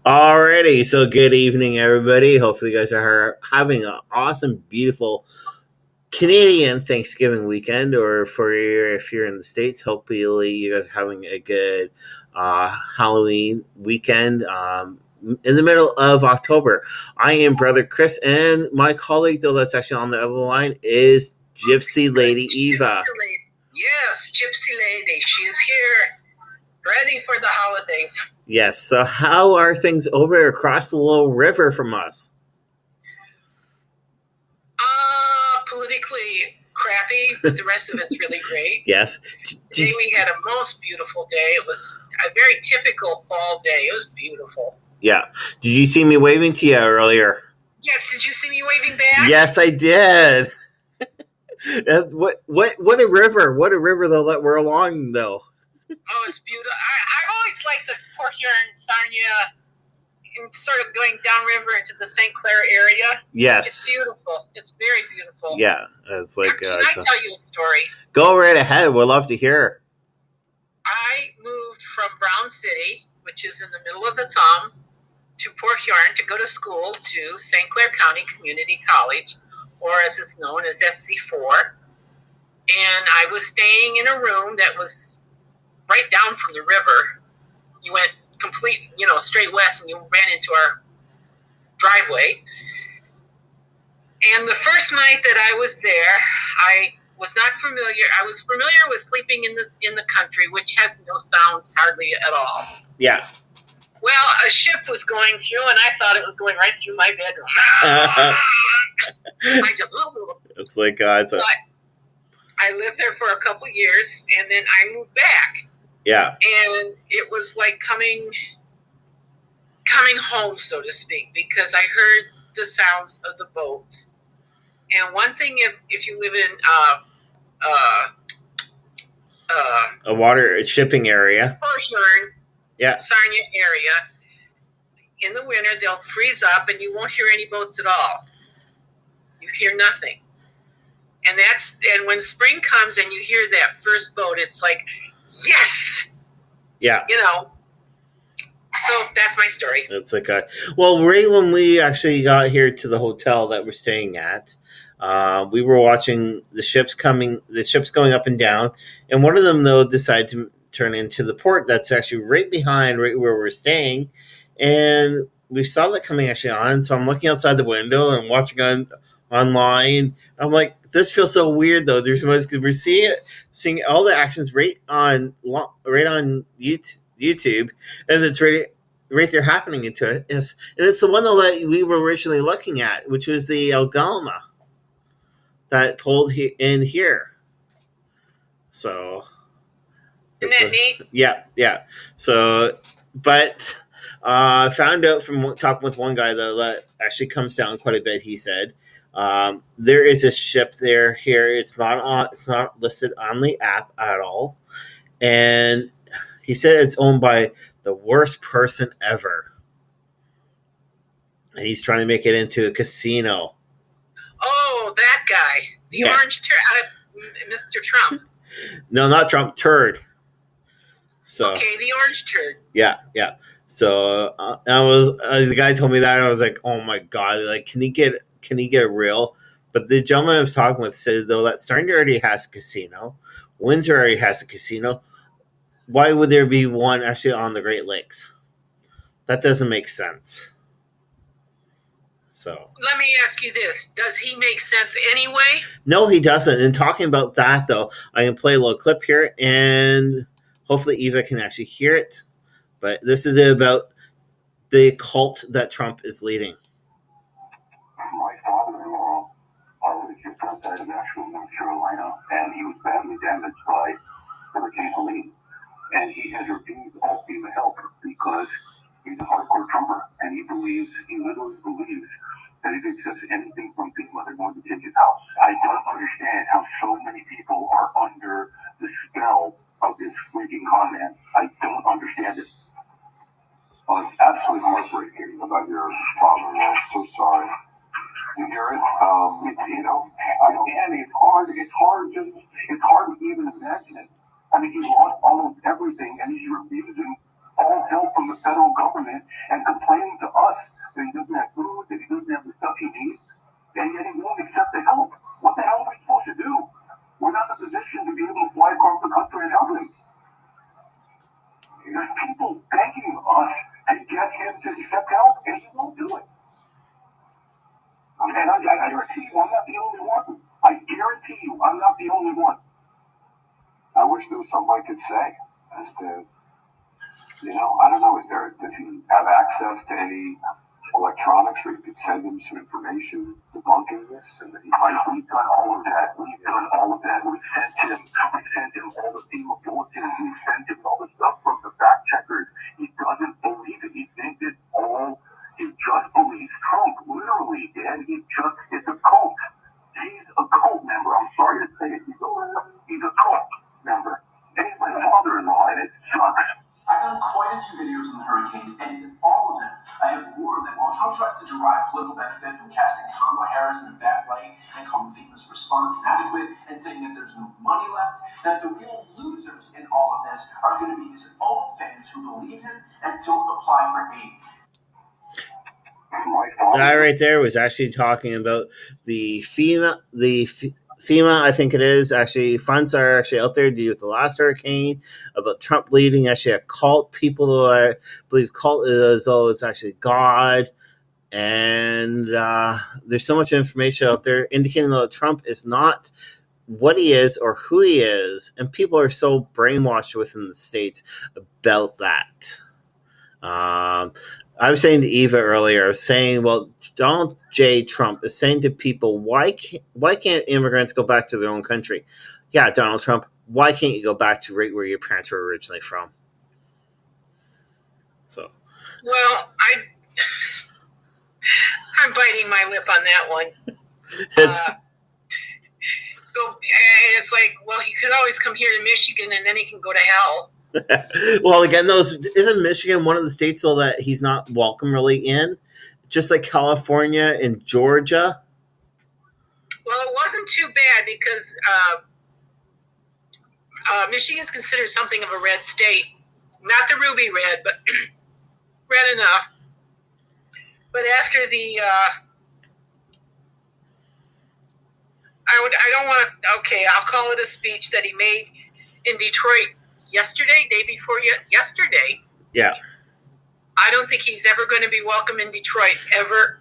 Alrighty, so good evening, everybody. Hopefully, you guys are having an awesome, beautiful Canadian Thanksgiving weekend, or if you're in the States, hopefully you guys are having a good Halloween weekend in the middle of October. I am Brother Chris, and my colleague, though, that's actually on the other line is Gypsy Lady Eva. Yes, Gypsy Lady. She is here, ready for the holidays. Yes, so how are things over across the little river from us? Politically crappy, but the rest of it's really great. Yes. Today we had a most beautiful day. It was a very typical fall day. It was beautiful. Yeah. Did you see me waving to you earlier? Yes. Did you see me waving back? Yes, I did. What a river. What a river, though, that we're along, though. Oh, it's beautiful. I've always liked the Port Huron, Sarnia, and sort of going downriver into the St. Clair area. Yes. It's beautiful. It's very beautiful. Yeah. It's like. Can I tell you a story? Go right ahead. We'd love to hear. I moved from Brown City, which is in the middle of the thumb, to Port Huron to go to school to St. Clair County Community College, or as it's known as SC4. And I was staying in a room that was right down from the river. You went straight west, and you ran into our driveway. And the first night that I was there, I was not familiar. I was familiar with sleeping in the country, which has no sounds hardly at all. Yeah. Well, a ship was going through, and I thought it was going right through my bedroom. It's like but I lived there for a couple years, and then I moved back. Yeah. And it was like coming home, so to speak, because I heard the sounds of the boats. And one thing, if you live in a water shipping area, Port Huron, yeah, Sarnia area, in the winter they'll freeze up, and you won't hear any boats at all. You hear nothing. And when spring comes and you hear that first boat, it's like, yes. Yeah. So that's my story. It's like well, right when we actually got here to the hotel that we're staying at, we were watching the ships going up and down, and one of them, though, decided to turn into the port that's actually right behind right where we're staying, and we saw that coming actually on. So I'm looking outside the window and watching online. I'm like, this feels so weird, though. There's much because we're seeing all the actions right on YouTube, and it's right there happening into it. And it's the one that we were originally looking at, which was the Algalma that pulled in here. So, isn't that neat? Yeah. So, but I found out from talking with one guy that actually comes down quite a bit. He said there is a ship here. It's not listed on the app at all, and he said it's owned by the worst person ever, and he's trying to make it into a casino. Oh, that guy, the orange Mr. Trump. No, not Trump. Turd. So okay, the orange turd. Yeah. So the guy told me that, I was like, oh my god, like can he get a real? But the gentleman I was talking with said, though, that Sarnia already has a casino, Windsor already has a casino. Why would there be one actually on the Great Lakes? That doesn't make sense. So let me ask you this: does he make sense anyway? No, he doesn't. And talking about that, though, I can play a little clip here, and hopefully Eva can actually hear it. But this is about the cult that Trump is leading. My father-in-law was just outside of Nashville, North Carolina, and he was badly damaged by Hurricane Helene. And he has refused all FEMA help because he's a hardcore Trumper, and he literally believes that if he accepts anything from FEMA, they're going to take his house. I don't understand how so many people are under the spell of this freaking comment. I don't understand it. Well, it's absolutely heartbreaking about your father-in-law. So sorry to hear it. And it's hard. It's hard to even imagine it. I mean, he lost almost everything, and he's refusing all help from the federal government and complaining to us that he doesn't have food, that he doesn't have the stuff he needs, and yet he won't accept the help. What the hell are we supposed to do? We're not in a position to be able to fly across the country and help him. There's people begging us to get him to accept help, and he won't do it. And I guarantee you, I'm not the only one. I guarantee you, I'm not the only one. I wish there was something I could say as to, I don't know, does he have access to any electronics where you could send him some information debunking this? And that we've done all of that. We sent him all the FEMA bulletins. We sent him all the stuff from the fact checkers. He doesn't believe it. He thinks he just believes Trump. Literally, Dan, it's a cult. He's a cult member. I'm sorry to say it. He's a cult member. And he's my father-in-law, and it sucks. I've done quite a few videos on the hurricane, and in all of them, I have warned that while Trump tries to derive political benefit from casting Kamala Harris in a bad light and calling FEMA's response inadequate and saying that there's no money left, that the real losers in all of this are going to be his own fans who believe him and don't apply for aid. That right there was actually talking about the FEMA, I think it is, actually, funds are actually out there to do with the last hurricane, about Trump leading actually a cult. People who I believe cult is, it's actually God. And there's so much information out there indicating that Trump is not what he is or who he is. And people are so brainwashed within the States about that. I was saying to Eva earlier, I was saying, well, Donald J. Trump is saying to people, why can't immigrants go back to their own country? Yeah, Donald Trump, why can't you go back to right where your parents were originally from? So, well, I'm biting my lip on that one. It's like, well, he could always come here to Michigan, and then he can go to hell. Well, again, isn't Michigan one of the states though that he's not welcome really in, just like California and Georgia? Well, it wasn't too bad because Michigan's considered something of a red state, not the ruby red, but red enough. But after the, I don't want to. Okay, I'll call it a speech that he made in Detroit. Day before yesterday. Yeah. I don't think he's ever going to be welcome in Detroit ever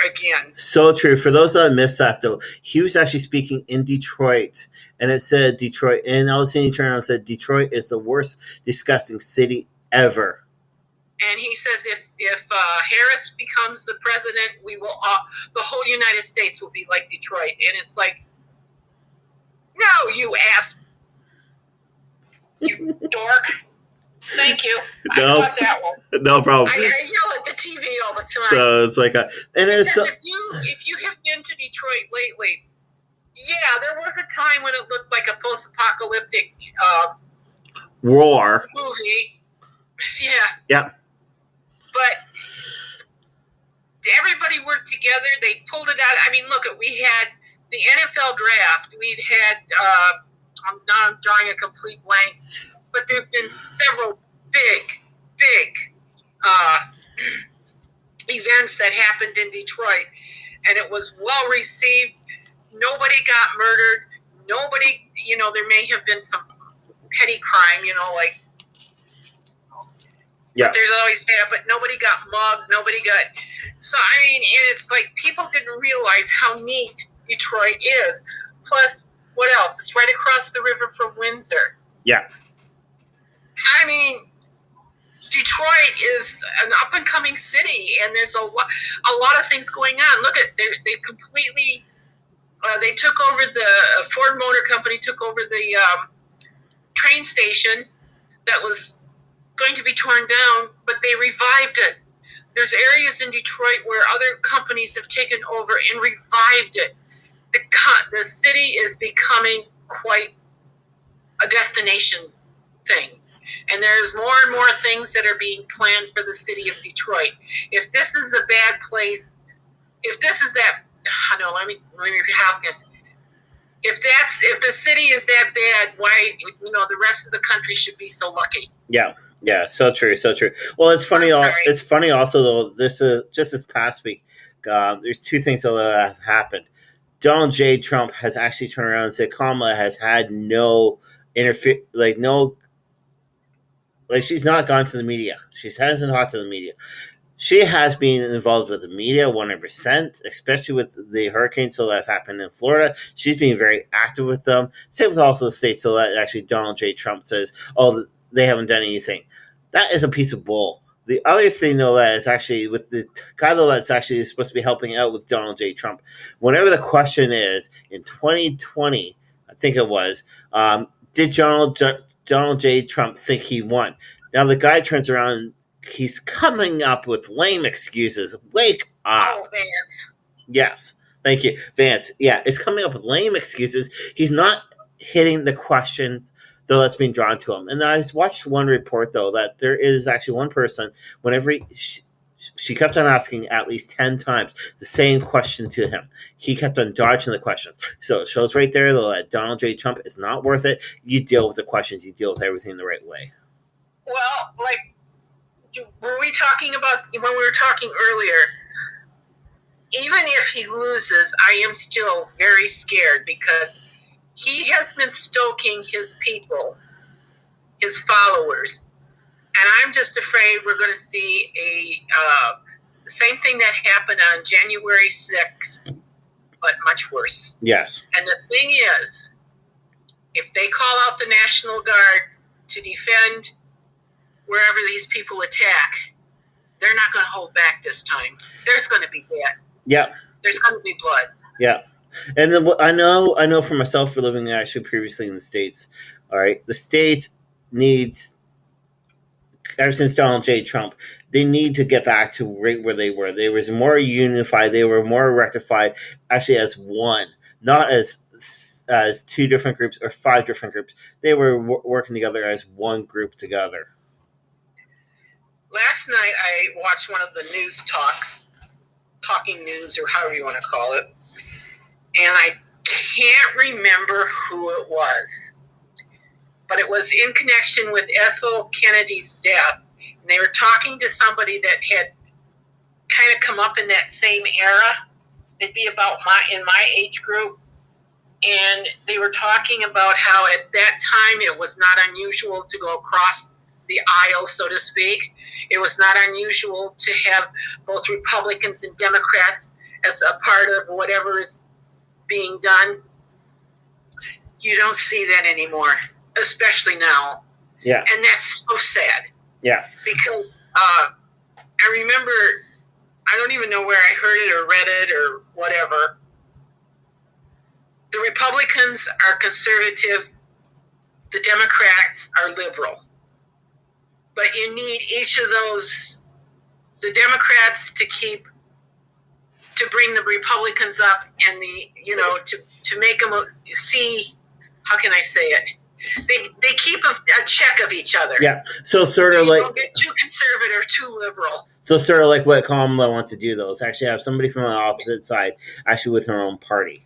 again. So true. For those that missed that, though, he was actually speaking in Detroit, and it said Detroit, and I was saying Detroit, and it said Detroit is the worst, disgusting city ever. And he says if Harris becomes the president, we will the whole United States will be like Detroit. And it's like, no, you ass. You dork. Thank you. No, I got that one. No problem. I yell at the TV all the time. So it's like if you have been to Detroit lately, yeah, there was a time when it looked like a post-apocalyptic war movie. Yeah. Yeah. But everybody worked together. They pulled it out. I mean, look, we had the NFL draft. We've had. I'm drawing a complete blank, but there's been several big events that happened in Detroit, and it was well received. Nobody got murdered. Nobody, there may have been some petty crime, like. Yeah. But there's always that, but nobody got mugged. Nobody got. So I mean, and it's like people didn't realize how neat Detroit is. Plus. What else? It's right across the river from Windsor. Yeah. I mean, Detroit is an up-and-coming city, and there's a lot of things going on. Look at they completely. They took over the Ford Motor Company took over the train station that was going to be torn down, but they revived it. There's areas in Detroit where other companies have taken over and revived it. The city is becoming quite a destination thing. And there's more and more things that are being planned for the city of Detroit. If this is a bad place, if this is that, no, let me have this. If the city is that bad, why, the rest of the country should be so lucky. Yeah. Yeah, so true, so true. Well, it's funny. It's funny also though. This just this past week. There's two things though that have happened. Donald J. Trump has actually turned around and said Kamala has had no she's not gone to the media. She hasn't talked to the media. She has been involved with the media 100%, especially with the hurricanes that have happened in Florida. She's been very active with them. Same with also the states. So that actually Donald J. Trump says, "Oh, they haven't done anything." That is a piece of bull. The other thing, though, that is actually with the guy, though, that's actually supposed to be helping out with Donald J. Trump. Whenever the question is, in 2020, I think it was, did Donald J. Trump think he won? Now, the guy turns around and he's coming up with lame excuses. Wake up. Oh, Vance. Yes. Thank you. Vance. Yeah, it's coming up with lame excuses. He's not hitting the questions though that's being drawn to him. And I watched one report, though, that there is actually one person, whenever she kept on asking at least 10 times the same question to him. He kept on dodging the questions. So it shows right there, though, that Donald J. Trump is not worth it. You deal with the questions. You deal with everything the right way. Well, were we talking about, when we were talking earlier, even if he loses, I am still very scared because he has been stoking his people, his followers, and I'm just afraid we're going to see the same thing that happened on January 6th, but much worse. Yes. And the thing is, if they call out the National Guard to defend wherever these people attack, they're not going to hold back this time. There's going to be death. Yeah. There's going to be blood. Yeah. And then I know for myself, for living actually previously in the States, all right, the States needs, ever since Donald J. Trump, they need to get back to right where they were. They was more unified. They were more rectified, actually as one, not as two different groups or five different groups. They were working together as one group together. Last night, I watched one of the news talking news, or however you want to call it, and I can't remember who it was, but it was in connection with Ethel Kennedy's death, and they were talking to somebody that had kind of come up in that same era. It'd be about in my age group, and they were talking about how at that time it was not unusual to go across the aisle, so to speak. It was not unusual to have both Republicans and Democrats as a part of whatever is being done. You don't see that anymore, especially now. Yeah. And that's so sad. Yeah. Because I remember, I don't even know where I heard it or read it or whatever. The Republicans are conservative. The Democrats are liberal. But you need each of those, the Democrats to bring the Republicans up, and to make them see, how can I say it? They keep a check of each other. Yeah. So sort of like, don't get too conservative or too liberal. So sort of like what Kamala wants to do, though, is actually have somebody from the opposite side, actually with her own party.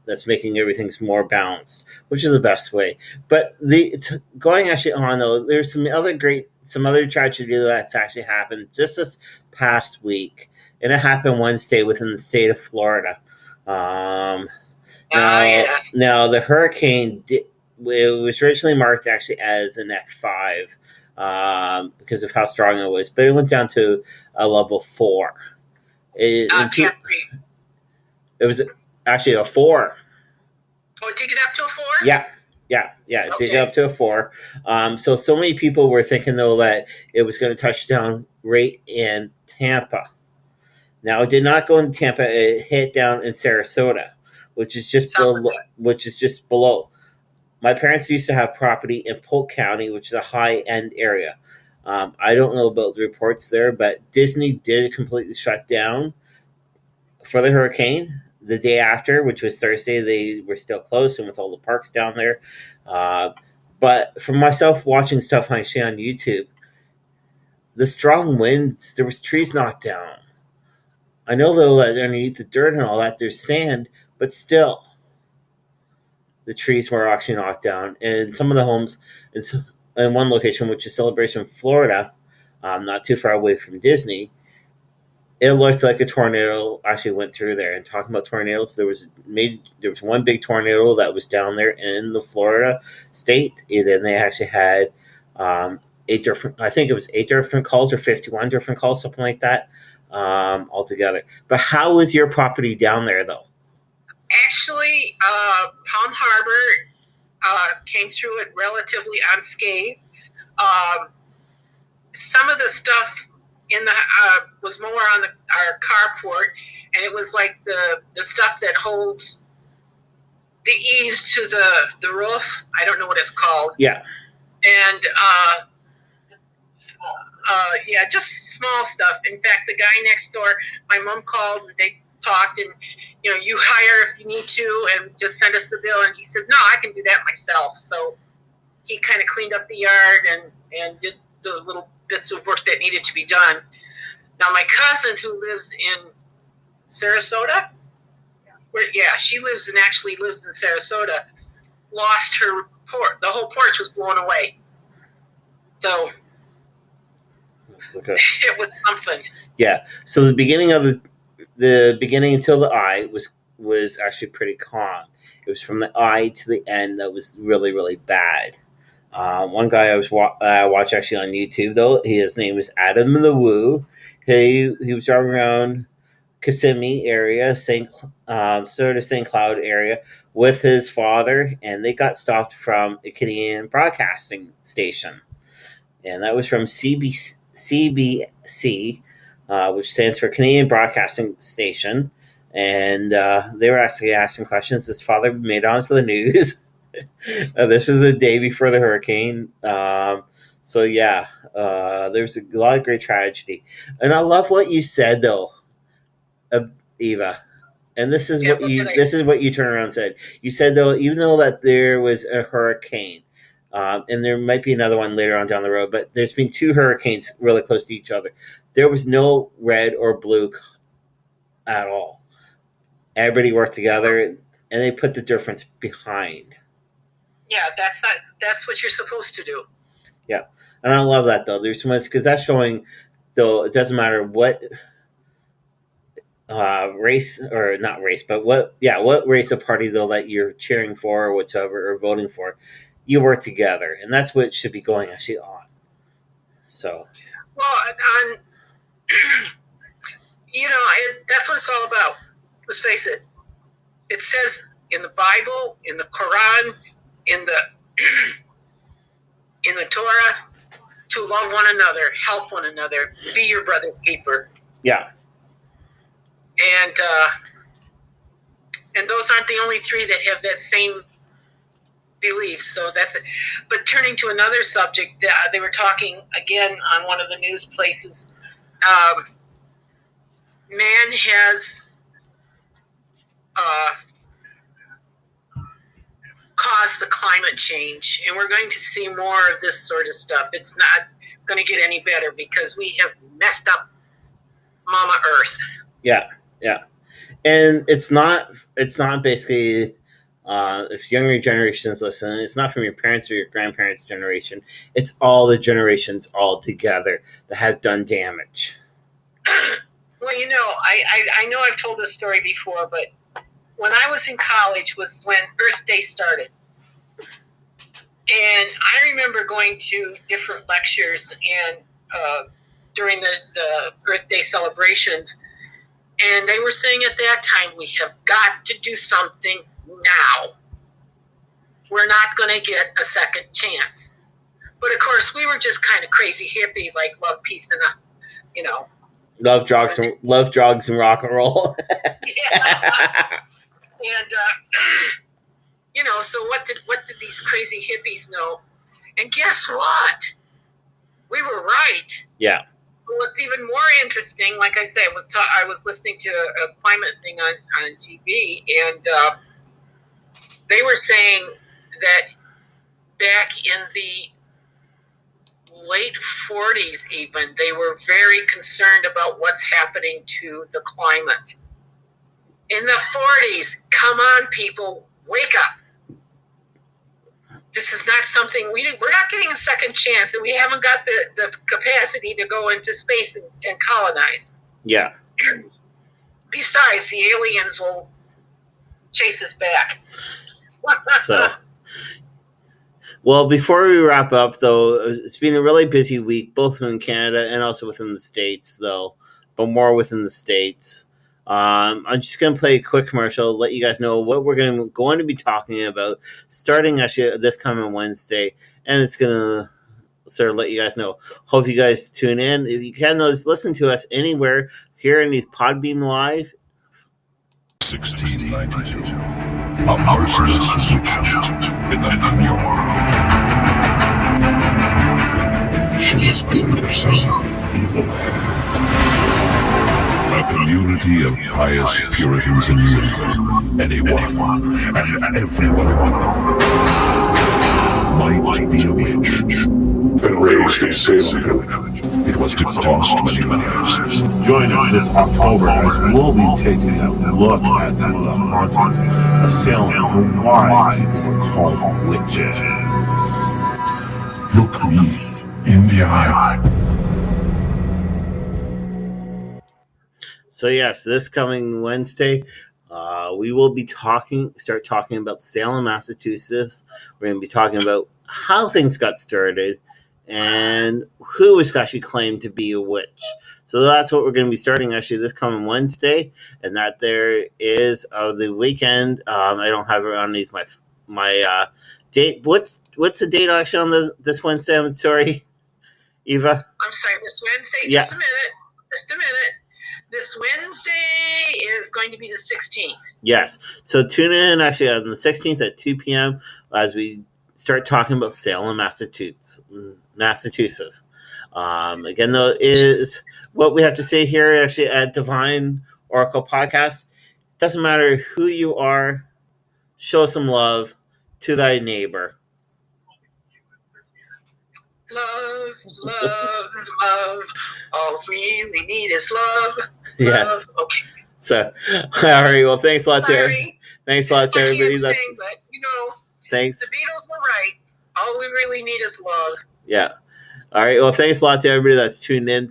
That's making everything more balanced, which is the best way. But going actually on, though, there's some other tragedy that's actually happened just this past week, and it happened Wednesday within the state of Florida. Yes. Now the hurricane, it was originally marked actually as an F5 because of how strong it was, but it went down to a level 4. It was actually a 4. Oh, did you get up to a 4? Yeah. It did get up to a 4. So many people were thinking, though, that it was going to touch down right in Tampa. Now, it did not go in Tampa. It hit down in Sarasota, which is just below. My parents used to have property in Polk County, which is a high-end area. I don't know about the reports there, but Disney did completely shut down for the hurricane. The day after, which was Thursday, they were still closed, and with all the parks down there. But for myself watching stuff I see on YouTube, the strong winds, there was trees knocked down. I know though that underneath the dirt and all that, there's sand, but still, the trees were actually knocked down. And some of the homes in one location, which is Celebration, Florida, not too far away from Disney, it looked like a tornado actually went through there. And talking about tornadoes, there was one big tornado that was down there in the Florida state, and then they actually had eight different. I think it was 8 different calls or 51 different calls, something like that, altogether. But how was your property down there, though? Actually, Palm Harbor came through it relatively unscathed. Some of the stuff in the was more on our carport, and it was like the stuff that holds the eaves to the roof. I don't know what it's called. Yeah. And yeah, just small stuff. In fact, the guy next door, my mom called and they talked, and you hire if you need to, and just send us the bill. And he says, no, I can do that myself. So he kind of cleaned up the yard and did the little bits of work that needed to be done. Now, my cousin who lives in Sarasota, she actually lives in Sarasota, lost her porch. The whole porch was blown away. So okay. It was something. Yeah. So the beginning until the eye was actually pretty calm. It was from the eye to the end that was really, really bad. One guy I watched actually on YouTube, though, his name is Adam the Woo. He was driving around Kissimmee area, St. Cloud area, with his father, and they got stopped from a Canadian broadcasting station, and that was from CBC, which stands for Canadian Broadcasting Station, and they were actually asking questions. His father made it onto the news. This was the day before the hurricane. So yeah, there's a lot of great tragedy, and I love what you said though, Eva. And this is what you turned around and said. You said though, even though that there was a hurricane, and there might be another one later on down the road, but there's been 2 hurricanes really close to each other. There was no red or blue at all. Everybody worked together, and they put the difference behind. Yeah, that's what you're supposed to do. Yeah, and I love that though. There's so much, because that's showing, though, it doesn't matter what race, or not race, but what race or party though that you're cheering for or whatever, or voting for, you work together, and that's what should be going actually on. So, well, that's what it's all about. Let's face it. It says in the Bible, in the Quran, in the Torah, to love one another, help one another, be your brother's keeper. Yeah. And those aren't the only 3 that have that same belief. So that's it. But turning to another subject, they were talking again on one of the news places. Man has caused the climate change, and we're going to see more of this sort of stuff. It's not going to get any better because we have messed up Mama Earth. Yeah. And it's not basically, if younger generations listen, it's not from your parents or your grandparents' generation. It's all the generations all together that have done damage. Well, I know I've told this story before, but when I was in college was when Earth Day started. And I remember going to different lectures and during the Earth Day celebrations, and they were saying at that time, we have got to do something now. We're not going to get a second chance. But of course, we were just kind of crazy hippie, like love, peace, and love, drugs, and rock and roll. Yeah. And so what did these crazy hippies know? And guess what? We were right. Yeah. What's even more interesting, like I said, I was listening to a climate thing on TV, and they were saying that back in the late 40s even, they were very concerned about what's happening to the climate. In the 40s, come on, people, wake up. This is not something we're not getting a second chance, and we haven't got the capacity to go into space and colonize. Yeah. Besides, the aliens will chase us back. So, well, before we wrap up, though, it's been a really busy week, both in Canada and also within the States, though, but more within the States. I'm just going to play a quick commercial, let you guys know what we're going to be talking about starting actually this coming Wednesday, and it's going to sort of let you guys know. Hope you guys tune in. If you can, listen to us anywhere here in these Podbeam Live. 1692. A merciless witch hunt in the New World. She has been there some evil hand. A community of pious Puritans in New England. Anyone and everyone might be a witch. Been raised in Salem Village. It was to cost many lives. Join us this October as we'll be taking a look at some of the hauntings of Salem and why people are called witches. Look me in the eye. So yes, this coming Wednesday, we will be start talking about Salem, Massachusetts. We're going to be talking about how things got started and who was actually claimed to be a witch. So that's what we're going to be starting actually this coming Wednesday, and that there is the weekend. I don't have it underneath my date. What's the date actually on this Wednesday? I'm sorry, Eva. I'm sorry, this Wednesday. Yeah. Just a minute. This Wednesday is going to be the 16th. Yes. So tune in actually on the 16th at 2 p.m. as we start talking about Salem, Massachusetts. Again, though, is what we have to say here actually at Divine Oracle Podcast. Doesn't matter who you are, show some love to thy neighbor. Love, love, love. All we really need is love. Yes. Love. Okay. So, all right. Well, thanks a lot to Sorry. everybody. I can't sing, but Thanks. the Beatles were right. All we really need is love. Yeah. All right. Well, thanks a lot to everybody that's tuned in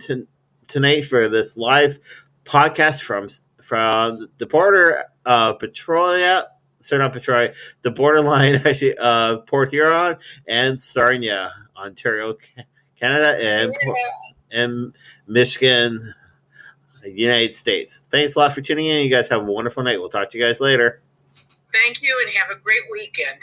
tonight for this live podcast from the border Petrolia. Sorry, not Petrolia. The borderline actually Port Huron and Sarnia, Ontario, Canada, and Michigan, United States. Thanks a lot for tuning in. You guys have a wonderful night. We'll talk to you guys later. Thank you, and have a great weekend.